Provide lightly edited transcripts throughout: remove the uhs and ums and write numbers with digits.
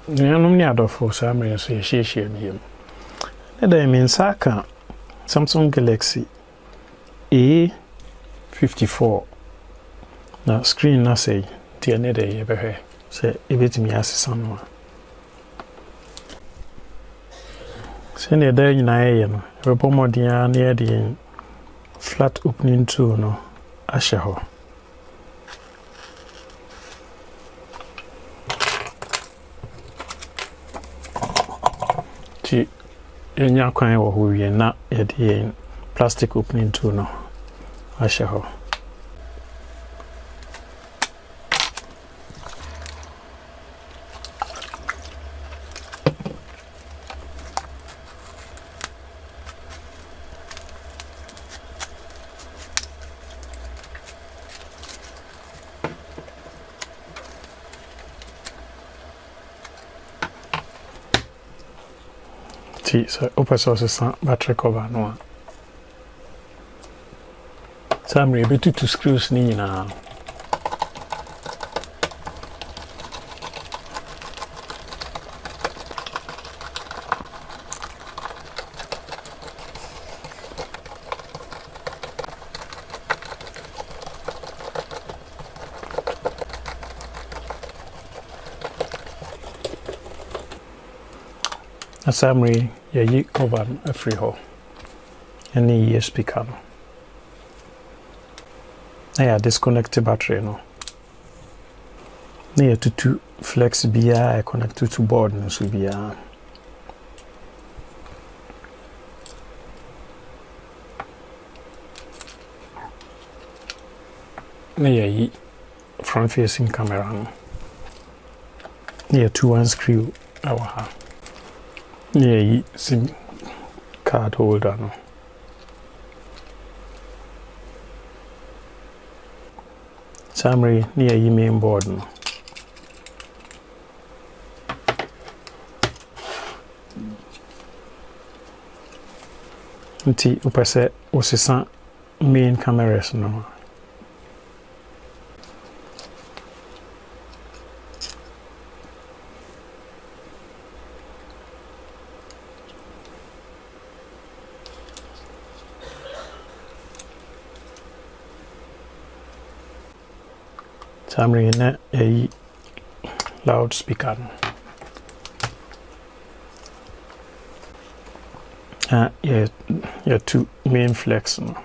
Nuanom ni adofo Samsung so ye biem. Na da me nsaka Samsung Galaxy A54 na screen na say tie ne da ye behwe say ebetimi asesa no a. Se ne da nyina ye no e bo modia na ye de flat opening tool no ahye ho. Ti enya kwan wo ho wie na ye de plastic opening tool no ahye ho. So open source battery cover no. Samri betu to screws ni na. Samri ye cover a free hole. Any speaker no. Na disconnect the battery no. Na to flex bia connect to board no so bia. Na front facing camera no. Na 2-1 screw our yeah, SIM card holder no. Summary near main board no. Nti upase osesa main cameras no. Samri na a loudspeaker no. Yeah, two main flex no.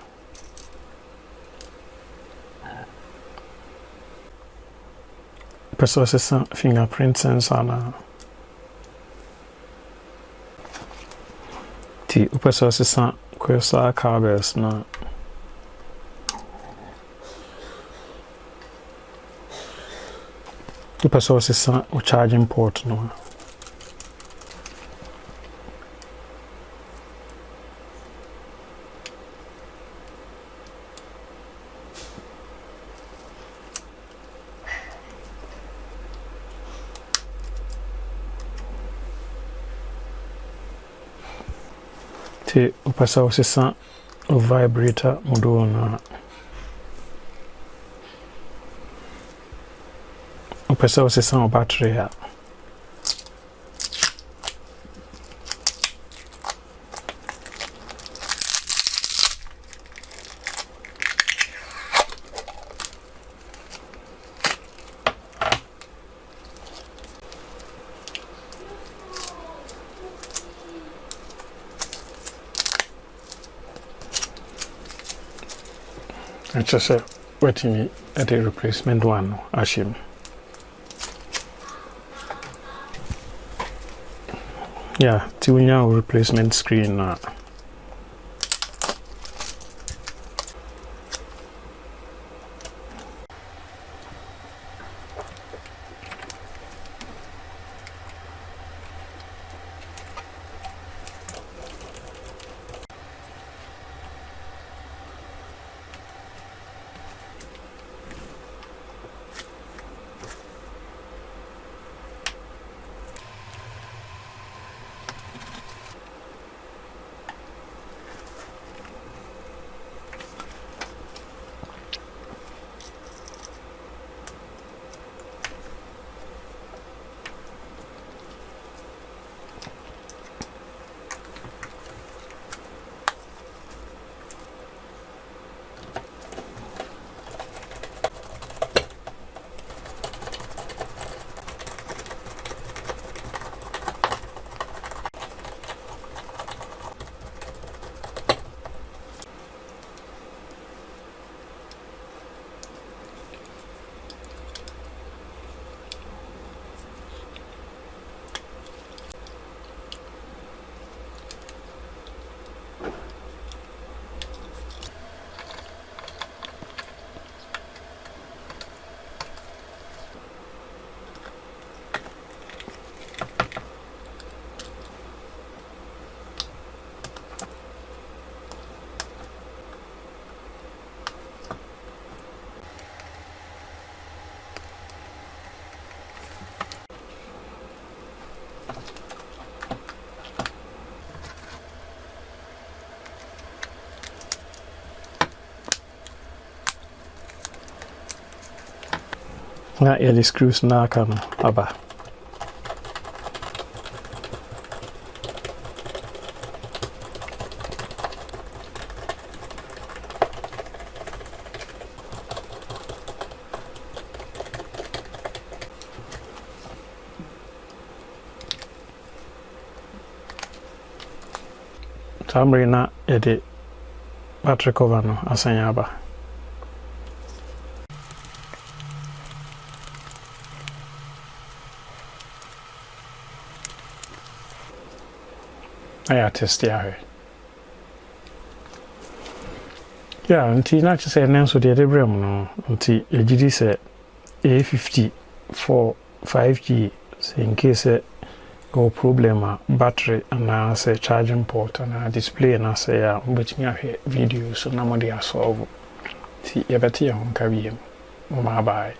Processor fingerprint sensor na. Ti processor QSR cables na. The source is a charging port no. The source is a vibrator module no. Upesa osesa o battery ya. It's just waiting me at a replacement one ashim. Yeah, tunya replacement screen na. na yɛde screws na aka no aba. Samri na yɛde battery cover no asan aba. I test here. Yeah, until not to say an so the brim no until a GD say A54 5G in case go problem battery and say charging port and display and say which me have videos so nobody solve. See, you better on carry him. Bye bye.